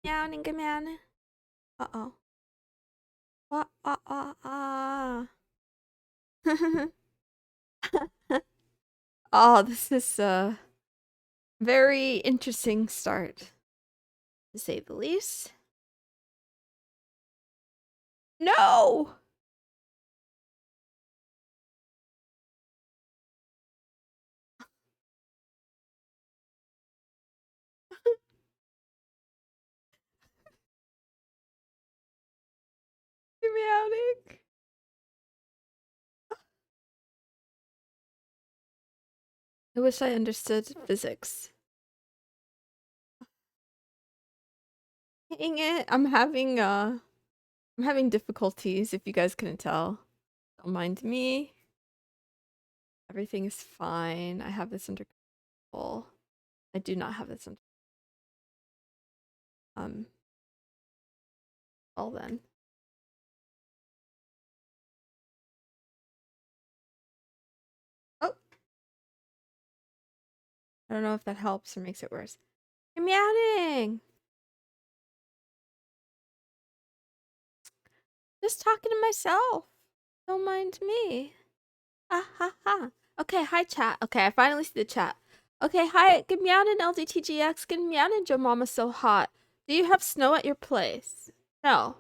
meowing, good meowing. Uh-oh. Oh, this is a very interesting start, to say the least. No! Meowing. I wish I understood physics. Dang it, I'm having difficulties, if you guys couldn't tell. Don't mind me. Everything is fine. I have this under control. I do not have this under well then. Oh. I don't know if that helps or makes it worse. I'm meowing. Just talking to myself. Don't mind me. Ha ha ha. Okay, hi chat. Okay, I finally see the chat. Okay, hi. Good meowing LDTGX. Good meowing Joe Mama's so hot. Do you have snow at your place? No.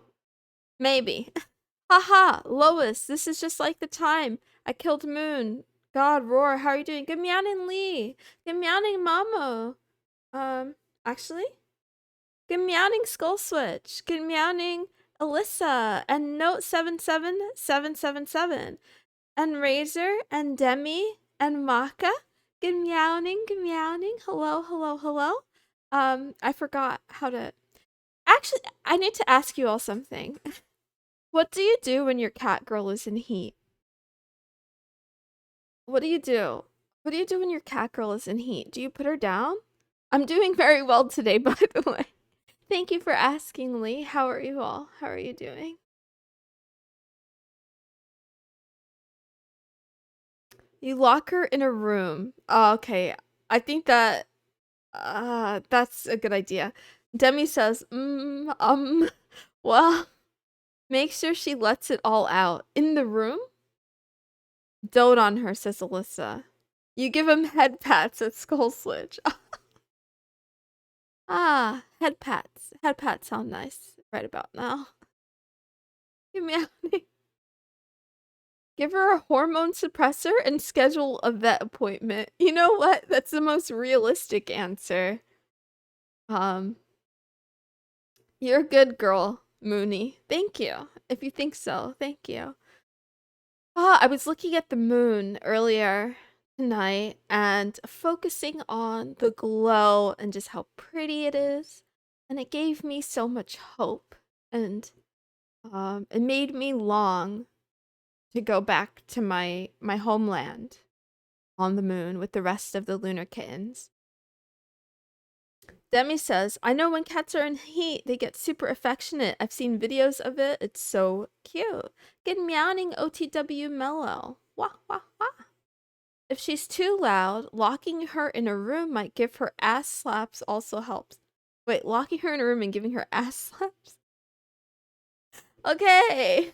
Maybe. Haha, Lois, this is just like the time I killed Moon. God, Roar, how are you doing? Good meowing Lee. Good meowing Mamo. Actually? Good meowing Skull Switch. Good meowing Alyssa. And Note 77777. And Razor. And Demi. And Maka. Good meowing. Good meowing. Hello, hello, hello. I forgot how to... Actually, I need to ask you all something. What do you do when your cat girl is in heat? What do you do? What do you do when your cat girl is in heat? Do you put her down? I'm doing very well today, by the way. Thank you for asking, Lee. How are you all? How are you doing? You lock her in a room. Oh, okay. I think that that's a good idea. Demi says, well, make sure she lets it all out. In the room? Dote on her, says Alyssa. You give him head pats at Skull Switch. Ah, head pats. Head pats sound nice right about now. Give me a Give her a hormone suppressor and schedule a vet appointment. You know what? That's the most realistic answer. You're a good girl, Mooney. Thank you. If you think so, thank you. I was looking at the moon earlier tonight and focusing on the glow and just how pretty it is. And it gave me so much hope. And it made me long to go back to my homeland on the moon with the rest of the lunar kittens. Demi says, I know when cats are in heat, they get super affectionate. I've seen videos of it. It's so cute. Good meowing OTW mellow. Wah, wah, wah. If she's too loud, locking her in a room might give her ass slaps also helps. Wait, locking her in a room and giving her ass slaps? Okay.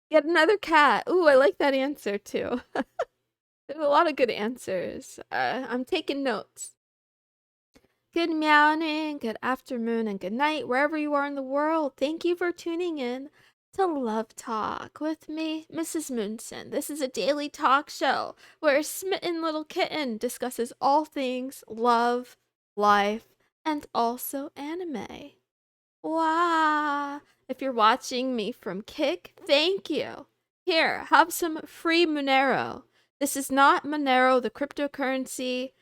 Get another cat. Ooh, I like that answer too. There's a lot of good answers. I'm taking notes. Good meowing, good afternoon, and good night, wherever you are in the world. Thank you for tuning in to Love Talk with me, Mrs. Moonson. This is a daily talk show where a smitten little kitten discusses all things love, life, and also anime. Wow! If you're watching me from Kick, thank you. Here, have some free Monero. This is not Monero, the cryptocurrency.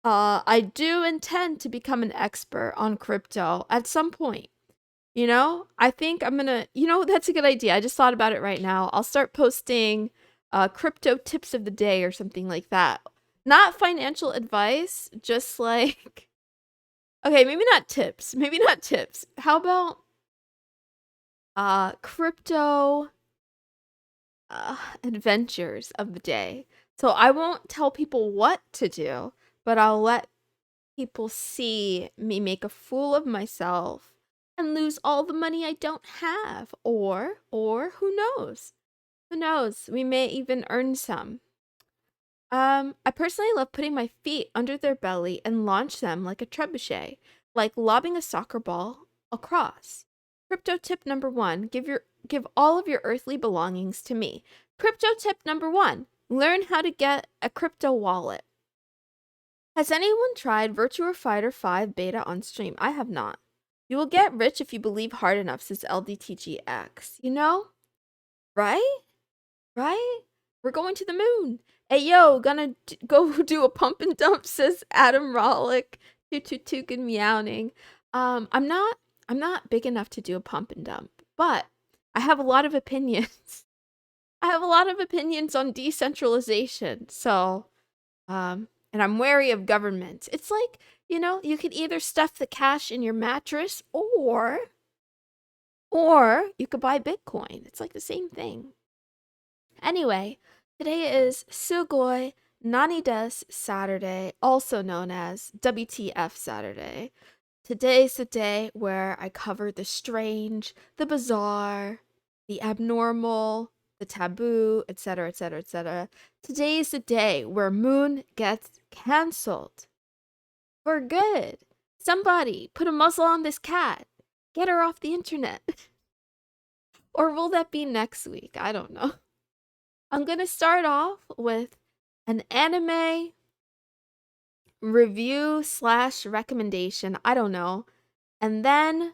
I do intend to become an expert on crypto at some point. You know, I think I'm gonna, that's a good idea. I just thought about it right now. I'll start posting crypto tips of the day or something like that. Not financial advice, just like, okay, maybe not tips. Maybe not tips. How about crypto adventures of the day? So I won't tell people what to do, but I'll let people see me make a fool of myself and lose all the money I don't have. Or who knows? Who knows? We may even earn some. I personally love putting my feet under their belly and launch them like a trebuchet, like lobbing a soccer ball across. Crypto tip number 1, give all of your earthly belongings to me. Crypto tip number 1, learn how to get a crypto wallet. Has anyone tried VTuber Fighter 5 beta on stream? I have not. You will get rich if you believe hard enough, says LDTGX. You know? Right? Right? We're going to the moon. Hey, yo, gonna go do a pump and dump, says Adam Rollick. 222 good meowing. I'm not big enough to do a pump and dump, but I have a lot of opinions. I have a lot of opinions on decentralization. So, and I'm wary of government. It's like, you could either stuff the cash in your mattress or you could buy Bitcoin. It's like the same thing. Anyway, today is Sugoi Nani Desu Saturday, also known as WTF Saturday. Today's the day where I cover the strange, the bizarre, the abnormal, the taboo, etc., etc., etc. Today's the day where Moon gets cancelled. For good. Somebody put a muzzle on this cat. Get her off the internet. Or will that be next week? I don't know. I'm going to start off with an anime review / recommendation. I don't know. And then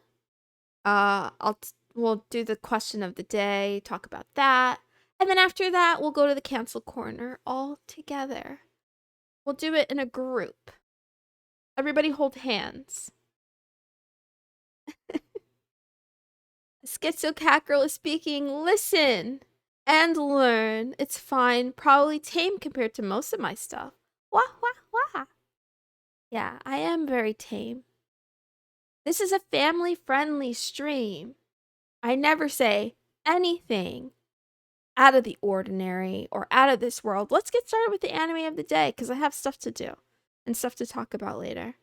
we'll do the question of the day, talk about that. And then after that, we'll go to the cancel corner all together. We'll do it in a group. Everybody hold hands. Schizo Cat Girl is speaking. Listen and learn. It's fine. Probably tame compared to most of my stuff. Wah, wah, wah. Yeah, I am very tame. This is a family-friendly stream. I never say anything out of the ordinary or out of this world. Let's get started with the anime of the day because I have stuff to do and stuff to talk about later.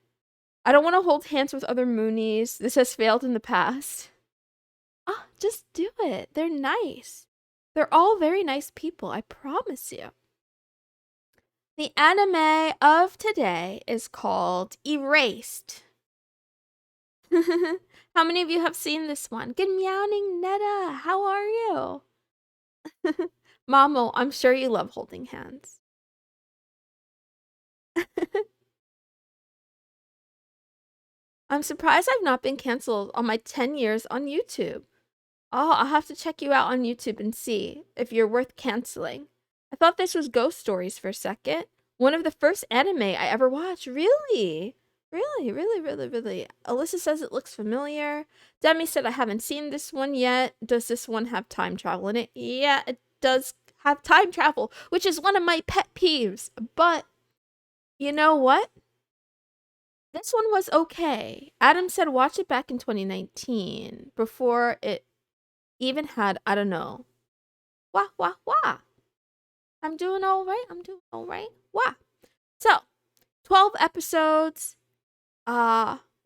I don't want to hold hands with other Moonies. This has failed in the past. Ah, just do it. They're nice. They're all very nice people, I promise you. The anime of today is called Erased. How many of you have seen this one? Good meowing, Netta. How are you? Mamo, I'm sure you love holding hands. I'm surprised I've not been canceled on my 10 years on YouTube. Oh, I'll have to check you out on YouTube and see if you're worth canceling. I thought this was Ghost Stories for a second. One of the first anime I ever watched. Really? Really, really, really, really. Alyssa says it looks familiar. Demi said I haven't seen this one yet. Does this one have time travel in it? Yeah, it does have time travel, which is one of my pet peeves. But you know what? This one was okay. Adam said watch it back in 2019 before it even had, I don't know. Wah, wah, wah. I'm doing all right. I'm doing all right. Wah. So, 12 episodes.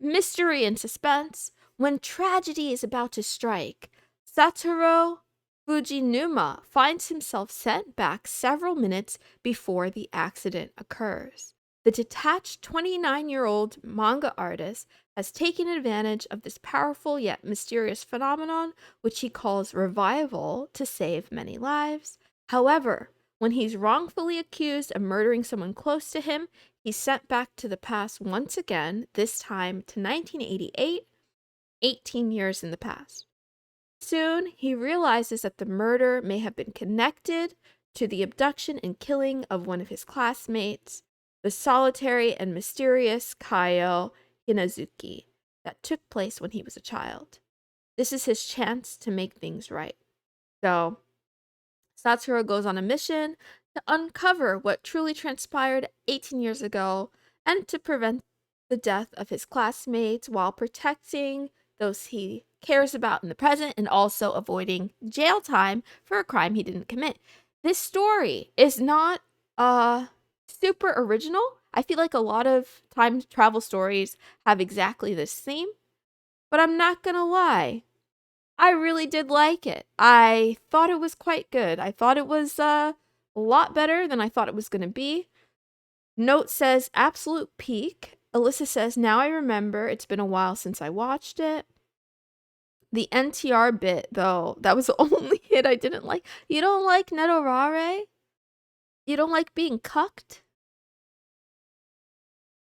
Mystery and suspense. When tragedy is about to strike, Satoru Fujinuma finds himself sent back several minutes before the accident occurs. The detached 29-year-old manga artist has taken advantage of this powerful yet mysterious phenomenon, which he calls revival, to save many lives. However, when he's wrongfully accused of murdering someone close to him, he's sent back to the past once again, this time to 1988, 18 years in the past. Soon, he realizes that the murder may have been connected to the abduction and killing of one of his classmates, the solitary and mysterious Kaio Hinazuki, that took place when he was a child. This is his chance to make things right. So, Satoru goes on a mission to uncover what truly transpired 18 years ago and to prevent the death of his classmates while protecting those he cares about in the present and also avoiding jail time for a crime he didn't commit. This story is not super original. I feel like a lot of time travel stories have exactly this theme, but I'm not gonna lie. I really did like it. I thought it was quite good. I thought it was a lot better than I thought it was going to be. Note says absolute peak. Alyssa says, now I remember. It's been a while since I watched it. The NTR bit, though, that was the only hit I didn't like. You don't like Nedorare? You don't like being cucked?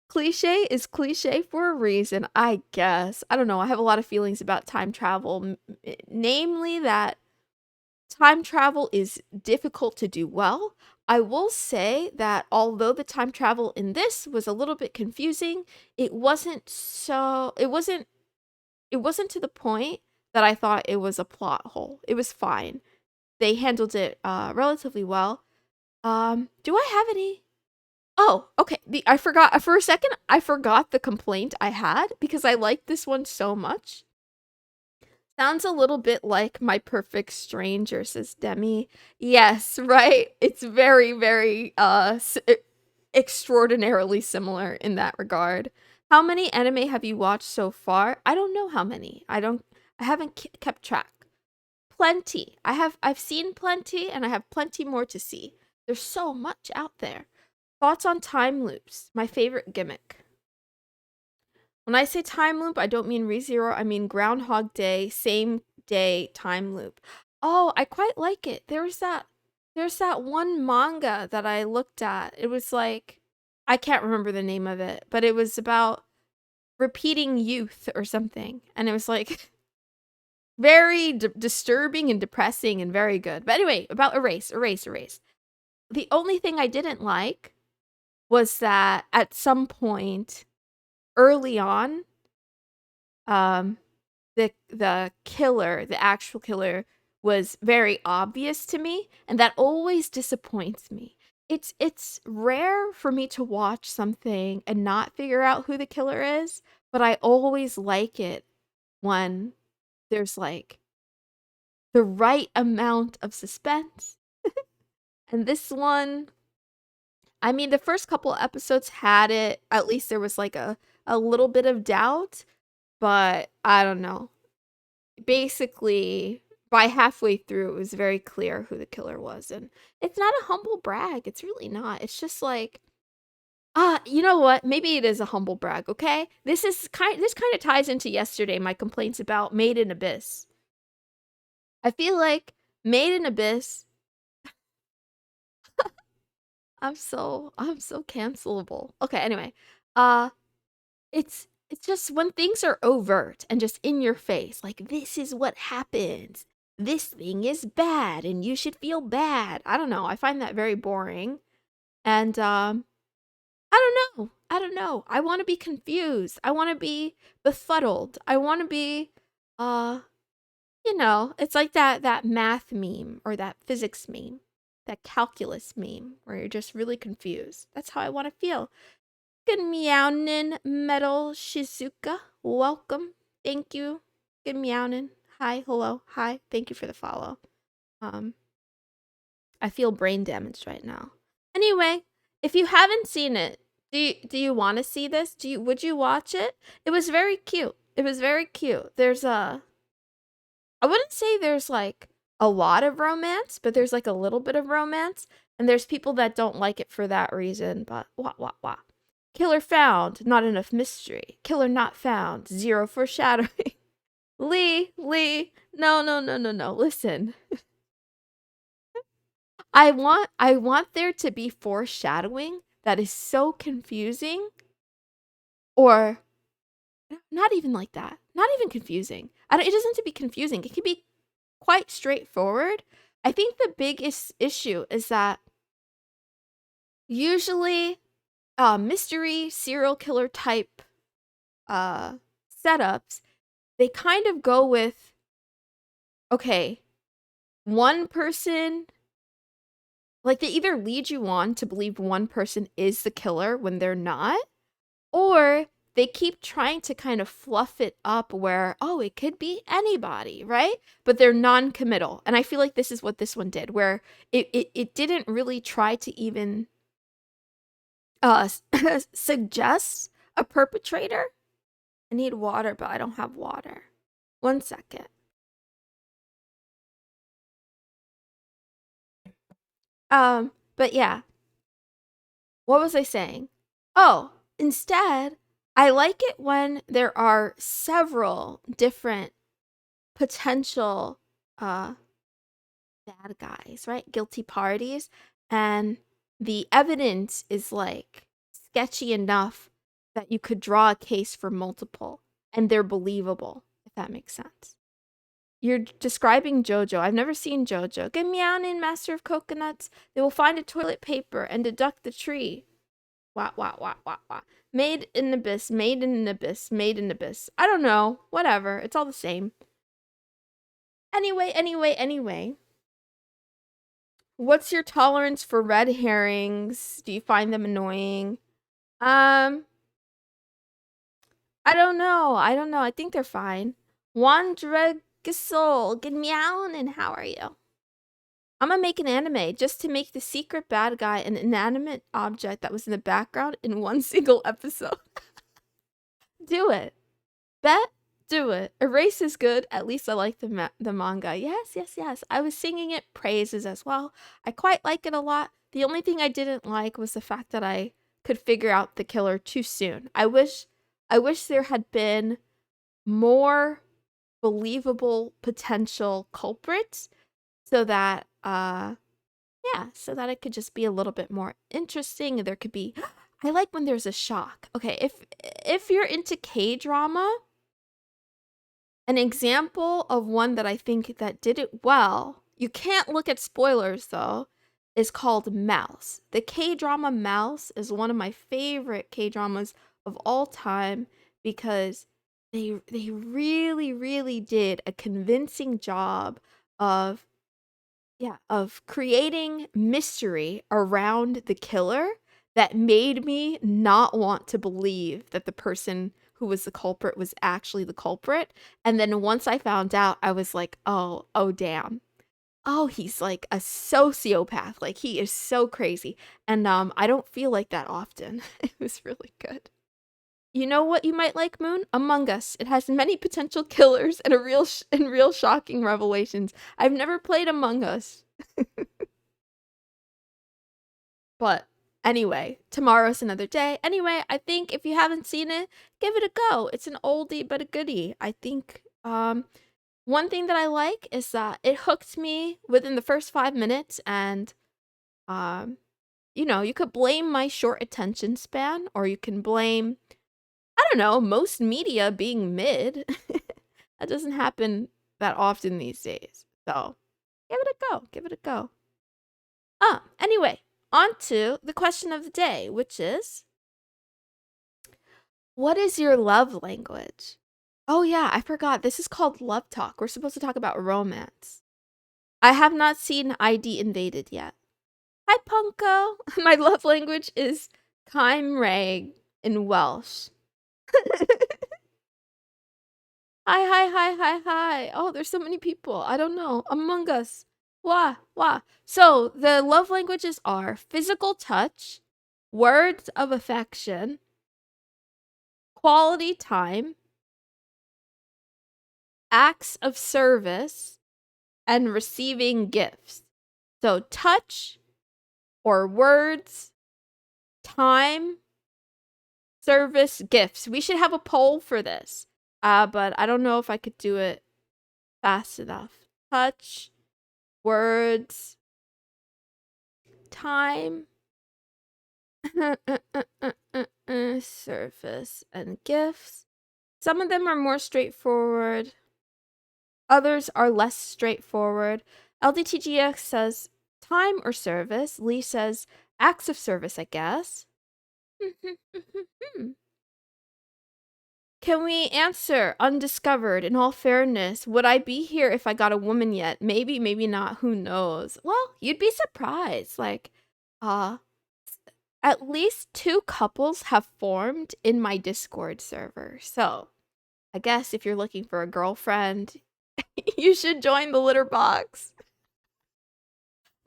Cliche is cliche for a reason, I guess. I don't know. I have a lot of feelings about time travel, namely that time travel is difficult to do well. I will say that although the time travel in this was a little bit confusing, it wasn't to the point that I thought it was a plot hole. It was fine. They handled it relatively well. Do I have any? Oh, okay. I forgot for a second. I forgot the complaint I had because I liked this one so much. Sounds a little bit like My Perfect Stranger, says Demi. Yes, right? It's very, very extraordinarily similar in that regard. How many anime have you watched so far? I don't know how many. I haven't kept track. Plenty. I've seen plenty and I have plenty more to see. There's so much out there. Thoughts on time loops? My favorite gimmick. When I say time loop, I don't mean ReZero, I mean Groundhog Day, same day time loop. Oh, I quite like it. There's that one manga that I looked at. It was like, I can't remember the name of it, but it was about repeating youth or something. And it was like very disturbing and depressing and very good. But anyway, about erase. The only thing I didn't like was that at some point early on, the killer, the actual killer, was very obvious to me, and that always disappoints me. It's rare for me to watch something and not figure out who the killer is, but I always like it when there's like the right amount of suspense. And this one, I mean, the first couple episodes had it. At least there was like a little bit of doubt, but I don't know. Basically, by halfway through, it was very clear who the killer was. And it's not a humble brag. It's really not. It's just like, you know what? Maybe it is a humble brag, okay? This kind of ties into yesterday, my complaints about Made in Abyss. I feel like Made in Abyss, I'm so cancelable. Okay, anyway. It's just when things are overt and just in your face, like this is what happens. This thing is bad and you should feel bad. I don't know. I find that very boring. And I don't know. I want to be confused. I want to be befuddled. I want to be it's like that math meme or that physics meme, that calculus meme where you're just really confused. That's how I want to feel. Good meownin, Metal Shizuka. Welcome. Thank you. Good meownin. Hi, hello, hi. Thank you for the follow. I feel brain damaged right now. Anyway, if you haven't seen it, do you want to see this? Would you watch it? It was very cute. It was very cute. I wouldn't say there's like a lot of romance, but there's like a little bit of romance, and there's people that don't like it for that reason, but wah. Killer found, not enough mystery. Killer not found, zero foreshadowing. Lee, no. Listen. I want there to be foreshadowing that is so confusing, or not even like that. Not even confusing. It doesn't have to be confusing. It can be quite straightforward. I think the biggest issue is that usually mystery serial killer type setups, they kind of go with, okay, one person, like they either lead you on to believe one person is the killer when they're not, or they keep trying to kind of fluff it up where, oh, it could be anybody, right? But they're non-committal. And I feel like this is what this one did, where it didn't really try to even Suggests a perpetrator. I need water, but I don't have water. 1 second. But yeah. What was I saying? Oh, instead, I like it when there are several different potential bad guys, right? Guilty parties, and the evidence is like sketchy enough that you could draw a case for multiple and they're believable, if that makes sense. You're describing JoJo. I've never seen JoJo. Get meow in Master of Coconuts. They will find a toilet paper and deduct the tree. Wah, wah, wah, wah, wah. Made in abyss, made in an abyss, made in abyss. I don't know. Whatever. It's all the same. Anyway. What's your tolerance for red herrings? Do you find them annoying? I don't know. I think they're fine. Wandregisol, good meow, and how are you? I'm gonna make an anime just to make the secret bad guy an inanimate object that was in the background in one single episode. Do it. Bet? Do it. Erase is good. At least I like the manga. Yes. I was singing it praises as well. I quite like it a lot. The only thing I didn't like was the fact that I could figure out the killer too soon. I wish there had been more believable potential culprits so that so that it could just be a little bit more interesting. There could be I like when there's a shock. Okay, if you're into K-drama, an example of one that I think that did it well, you can't look at spoilers though, is called Mouse. The K-drama Mouse is one of my favorite K-dramas of all time because they really did a convincing job of creating mystery around the killer that made me not want to believe that the person who was the culprit was actually the culprit. And then once I found out, I was like, oh damn. Oh, he's like a sociopath. Like he is so crazy. And I don't feel like that often. It was really good. You know what you might like, Moon? Among Us. It has many potential killers and real shocking revelations. I've never played Among Us. But anyway, tomorrow's another day. Anyway, I think if you haven't seen it, give it a go. It's an oldie but a goodie. I think one thing that I like is that it hooked me within the first 5 minutes, and you could blame my short attention span, or you can blame, I don't know, most media being mid. That doesn't happen that often these days. So give it a go. Anyway, on to the question of the day, which is, what is your love language? Oh yeah, I forgot. This is called Love Talk. We're supposed to talk about romance. I have not seen ID Invaded yet. Hi, Punko. My love language is Cymraeg in Welsh. Hi. Oh, there's so many people. I don't know. Among Us. Wah. So the love languages are physical touch, words of affection, quality time, acts of service, and receiving gifts. So touch or words, time, service, gifts. We should have a poll for this. But I don't know if I could do it fast enough. Touch, words, time, service, and gifts. Some of them are more straightforward. Others are less straightforward. LDTGX says time or service. Lee says acts of service, I guess. Can we answer undiscovered? In all fairness, would I be here if I got a woman yet? Maybe, maybe not. Who knows? Well, you'd be surprised. Like, at least 2 couples have formed in my Discord server. So, I guess if you're looking for a girlfriend, you should join the litter box.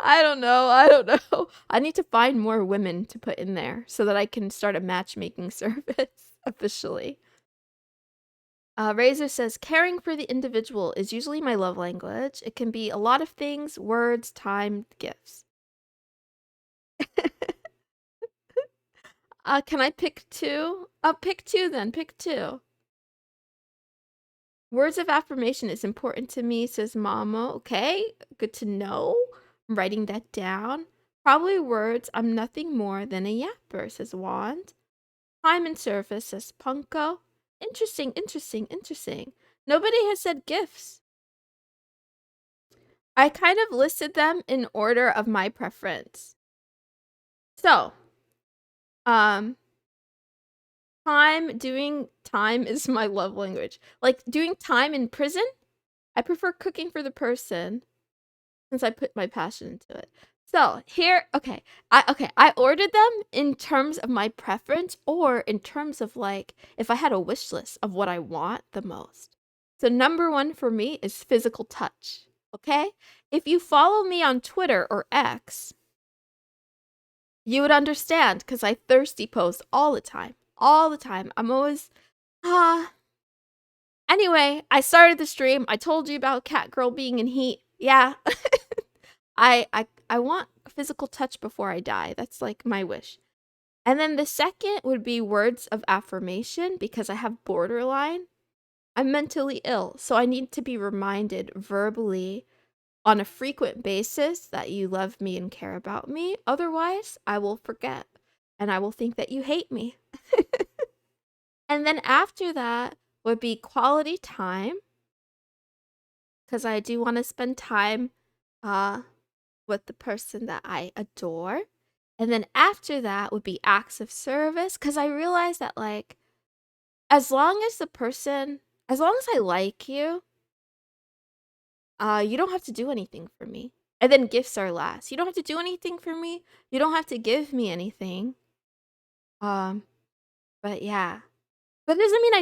I don't know. I don't know. I need to find more women to put in there so that I can start a matchmaking service officially. Razor says, caring for the individual is usually my love language. It can be a lot of things, words, time, gifts. Can I pick two? Pick two then. Pick two. Words of affirmation is important to me, says Mama. Okay, good to know. I'm writing that down. Probably words, I'm nothing more than a yapper, says Wand. Time and service, says Punko. Interesting, interesting, interesting. Nobody has said gifts. I kind of listed them in order of my preference. So, doing time is my love language. Like, doing time in prison, I prefer cooking for the person since I put my passion into it. So, here, okay, I ordered them in terms of my preference or in terms of, like, if I had a wish list of what I want the most. So, number one for me is physical touch, okay? If you follow me on Twitter or X, you would understand because I thirsty post all the time. All the time. I'm always, Anyway, I started the stream. I told you about Cat Girl being in heat. Yeah. I want physical touch before I die. That's like my wish. And then the second would be words of affirmation because I have borderline. I'm mentally ill, so I need to be reminded verbally on a frequent basis that you love me and care about me. Otherwise, I will forget and I will think that you hate me. And then after that would be quality time because I do want to spend time with the person that I adore. And then after that would be acts of service because I realized that, like, as long as I like you, you don't have to do anything for me. And then gifts are last. You don't have to do anything for me. You don't have to give me anything. But yeah. But it doesn't mean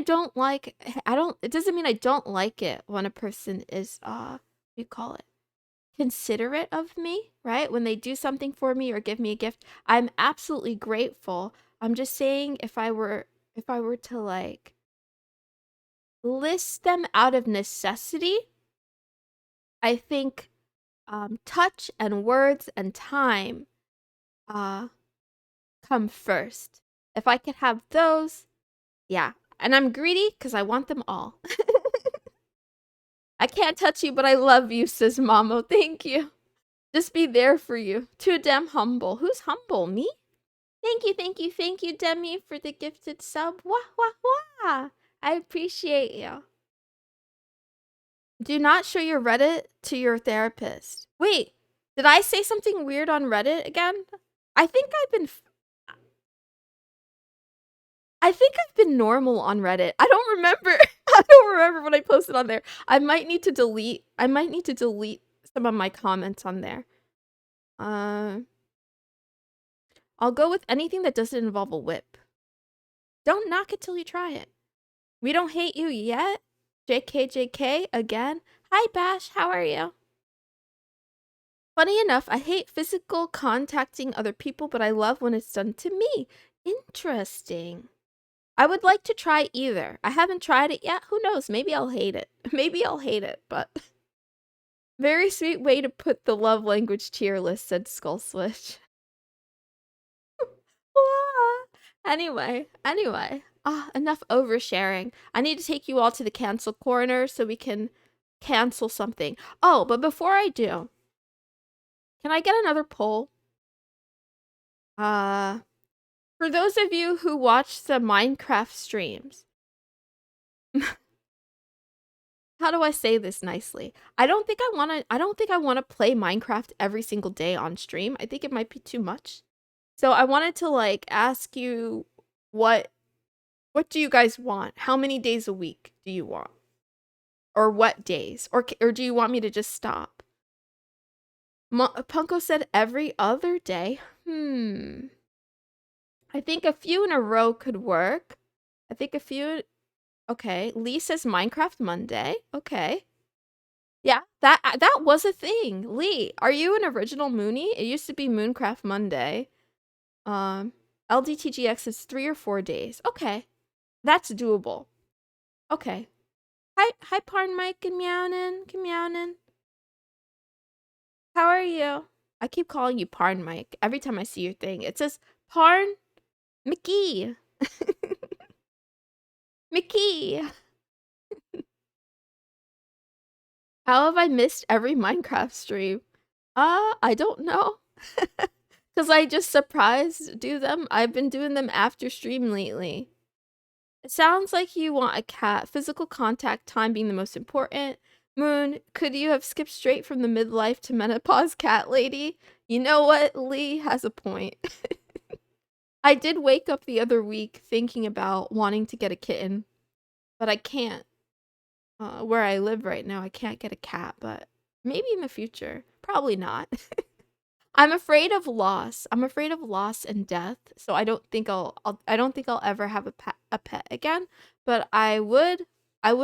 it doesn't mean I don't like it when a person is what do you call it? Considerate of me, right? When they do something for me or give me a gift, I'm absolutely grateful. I'm just saying if I were to, like, list them out of necessity, I think touch and words and time come first. If I could have those, yeah. And I'm greedy because I want them all. I can't touch you, but I love you, says Mamo. Thank you. Just be there for you. Too damn humble. Who's humble? Me? Thank you, thank you, thank you, Demi, for the gifted sub. Wah, wah, wah. I appreciate you. Do not show your Reddit to your therapist. Wait, did I say something weird on Reddit again? I think I've been normal on Reddit. I don't remember. I don't remember what I posted on there. I might need to delete some of my comments on there. I'll go with anything that doesn't involve a whip. Don't knock it till you try it. We don't hate you yet. JK again. Hi Bash, how are you? Funny enough, I hate physical contacting other people, but I love when it's done to me. Interesting. I would like to try either. I haven't tried it yet. Who knows? Maybe I'll hate it. Maybe I'll hate it, but very sweet way to put the love language tier list, said Skull Switch. Anyway. Enough oversharing. I need to take you all to the cancel corner so we can cancel something. Oh, but before I do, can I get another poll? For those of you who watch the Minecraft streams, how do I say this nicely? I don't think I want to play Minecraft every single day on stream. I think it might be too much. So I wanted to, like, ask you what do you guys want? How many days a week do you want? Or what days? Or do you want me to just stop? Punko said every other day. I think a few in a row could work. Okay, Lee says Minecraft Monday. Okay. Yeah, That was a thing. Lee, are you an original Moonie? It used to be Mooncraft Monday. LDTGX is 3 or 4 days. Okay. That's doable. Okay. Hi, Parn Mike and Meownin. How are you? I keep calling you Parn Mike every time I see your thing. It says Parn Mickey. Mickey. How have I missed every Minecraft stream? I don't know. Because I just surprised do them. I've been doing them after stream lately. It sounds like you want a cat. Physical contact time being the most important. Moon, could you have skipped straight from the midlife to menopause cat lady? You know what? Lee has a point. I did wake up the other week thinking about wanting to get a kitten, but I can't. Where I live right now, I can't get a cat, but maybe in the future. Probably not. I'm afraid of loss. I'm afraid of loss and death, so I don't think I don't think I'll ever have a pet again, but I would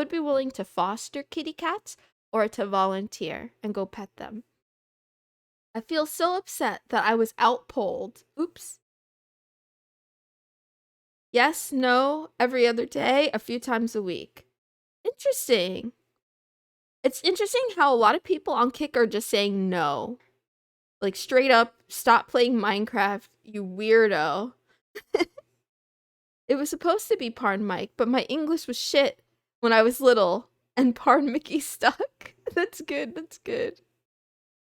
be willing to foster kitty cats or to volunteer and go pet them. I feel so upset that I was outpolled. Oops. Yes, no, every other day, a few times a week. Interesting. It's interesting how a lot of people on Kick are just saying no. Like, straight up, stop playing Minecraft, you weirdo. It was supposed to be Parn Mike, but my English was shit when I was little, and Parn Mickey stuck. That's good, that's good.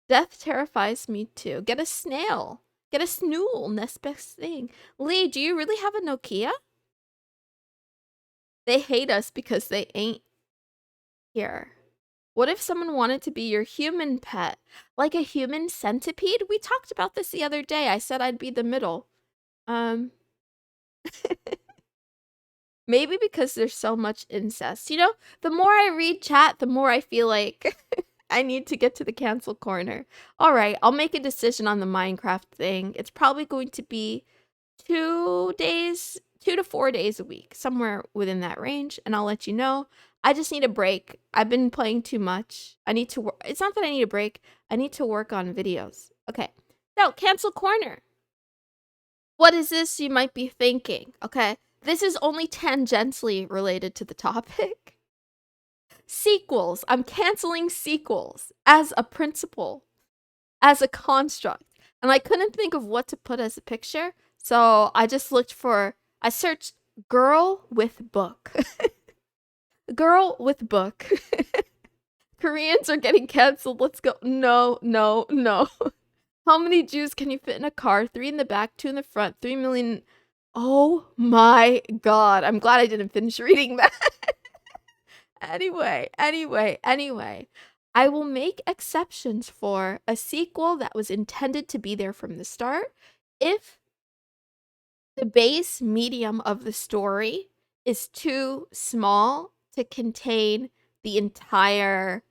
Death terrifies me too. Get a snail. Get a snool, next best thing. Lee, do you really have a Nokia? They hate us because they ain't here. What if someone wanted to be your human pet? Like a human centipede? We talked about this the other day. I said I'd be the middle. Maybe because there's so much incest. You know, the more I read chat, the more I feel like I need to get to the cancel corner. All right, I'll make a decision on the Minecraft thing. It's probably going to be 2 to 4 days a week, somewhere within that range, and I'll let you know. I just need a break. I've been playing too much. I need to work. It's not that I need a break. I need to work on videos. Okay. So, cancel corner. What is this, you might be thinking? Okay. This is only tangentially related to the topic. Sequels. I'm canceling sequels as a principle, as a construct. And I couldn't think of what to put as a picture. So I just I searched girl with book. Girl with book. Koreans are getting canceled. Let's go. No. How many Jews can you fit in a car? 3 in the back, 2 in the front, 3 million. Oh my god. I'm glad I didn't finish reading that. Anyway. I will make exceptions for a sequel that was intended to be there from the start if the base medium of the story is too small to contain the entire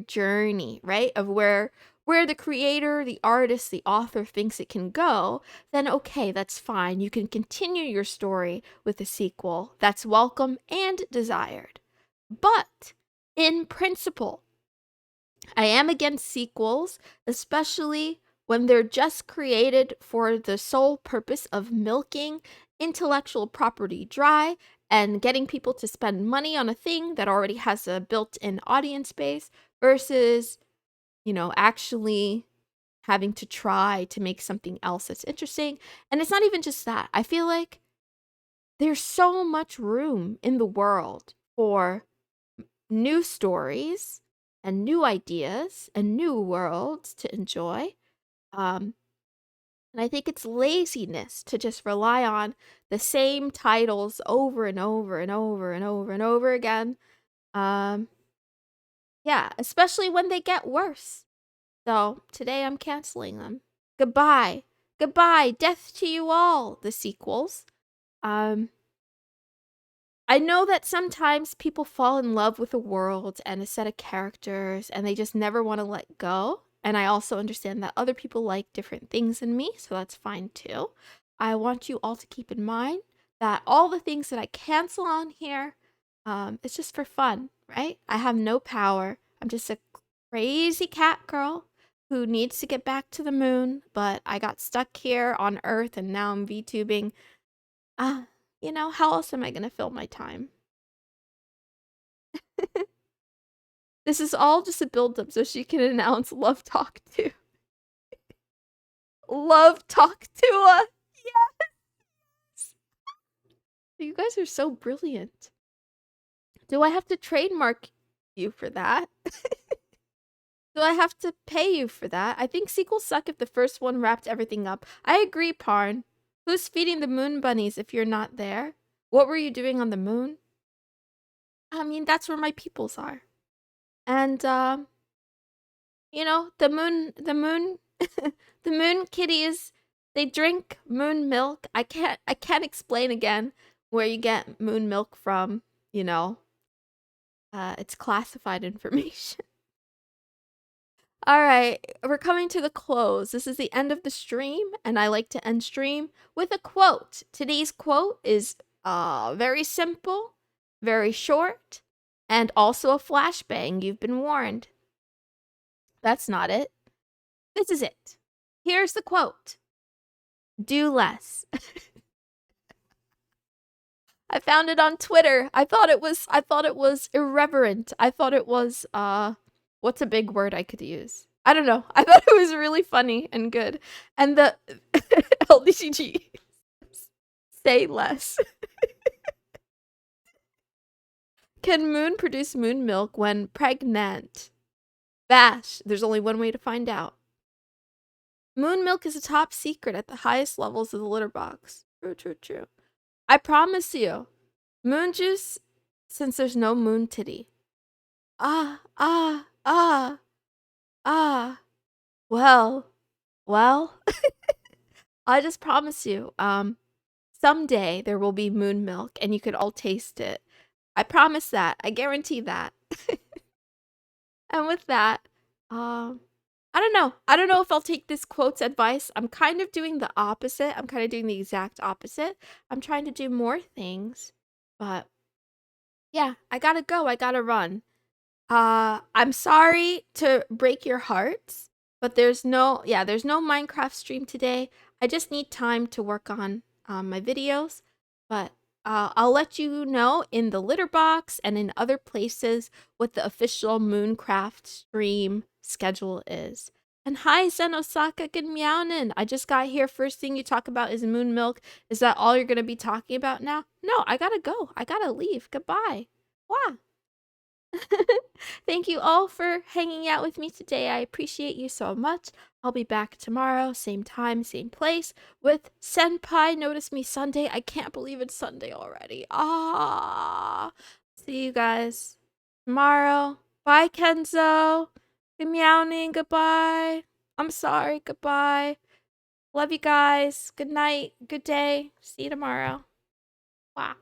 journey, right? Of where the creator, the artist, the author thinks it can go, then okay, that's fine. You can continue your story with a sequel. That's welcome and desired. But in principle, I am against sequels, especially when they're just created for the sole purpose of milking intellectual property dry and getting people to spend money on a thing that already has a built-in audience base versus, you know, actually having to try to make something else that's interesting. And it's not even just that. I feel like there's so much room in the world for new stories and new ideas and new worlds to enjoy. And I think it's laziness to just rely on the same titles over and over and over and over and over again. Yeah, especially when they get worse. So today I'm canceling them. Goodbye. Goodbye. Death to you all, the sequels. I know that sometimes people fall in love with a world and a set of characters and they just never want to let go. And I also understand that other people like different things than me, so that's fine too. I want you all to keep in mind that all the things that I cancel on here, it's just for fun. right? I have no power. I'm just a crazy cat girl who needs to get back to the moon, but I got stuck here on Earth and now I'm VTubing. You know, how else am I gonna fill my time? This is all just a build-up so she can announce Love Talk to. Love Talk to. Yes! You guys are so brilliant. Do I have to trademark you for that? Do I have to pay you for that? I think sequels suck if the first one wrapped everything up. I agree, Parn. Who's feeding the moon bunnies if you're not there? What were you doing on the moon? I mean, that's where my peoples are. And, you know, the moon, the moon kitties, they drink moon milk. I can't explain again where you get moon milk from, you know. It's classified information. All right, we're coming to the close. This is the end of the stream, and I like to end stream with a quote. Today's quote is very simple, very short, and also a flashbang. You've been warned. That's not it. This is it. Here's the quote. Do less. I found it on Twitter. I thought it was irreverent. I thought it was what's a big word I could use? I don't know. I thought it was really funny and good. And the LDCG say less. Can moon produce moon milk when pregnant? Bash. There's only one way to find out. Moon milk is a top secret at the highest levels of the litter box. True, true, true. I promise you. Moon juice, since there's no moon titty. Ah. Well. I just promise you, someday there will be moon milk and you could all taste it. I promise that. I guarantee that. And with that, I don't know. I don't know if I'll take this quote's advice. I'm kind of doing the opposite. I'm kind of doing the exact opposite. I'm trying to do more things, but yeah, I gotta go. I gotta run. I'm sorry to break your hearts, but there's no Minecraft stream today. I just need time to work on my videos, but I'll let you know in the litter box and in other places what the official Mooncraft stream schedule is. And hi, Zen Osaka, good meownin'. I just got here. First thing you talk about is moon milk. Is that all you're gonna be talking about now? No, I gotta go. I gotta leave. Goodbye. Wow. Thank you all for hanging out with me today. I appreciate you so much. I'll be back tomorrow, same time, same place, with Senpai Notice Me Sunday. I can't believe it's Sunday already. See you guys tomorrow. Bye, Kenzo. Good meowing. Goodbye. I'm sorry. Goodbye. Love you guys. Good night. Good day. See you tomorrow. Wow.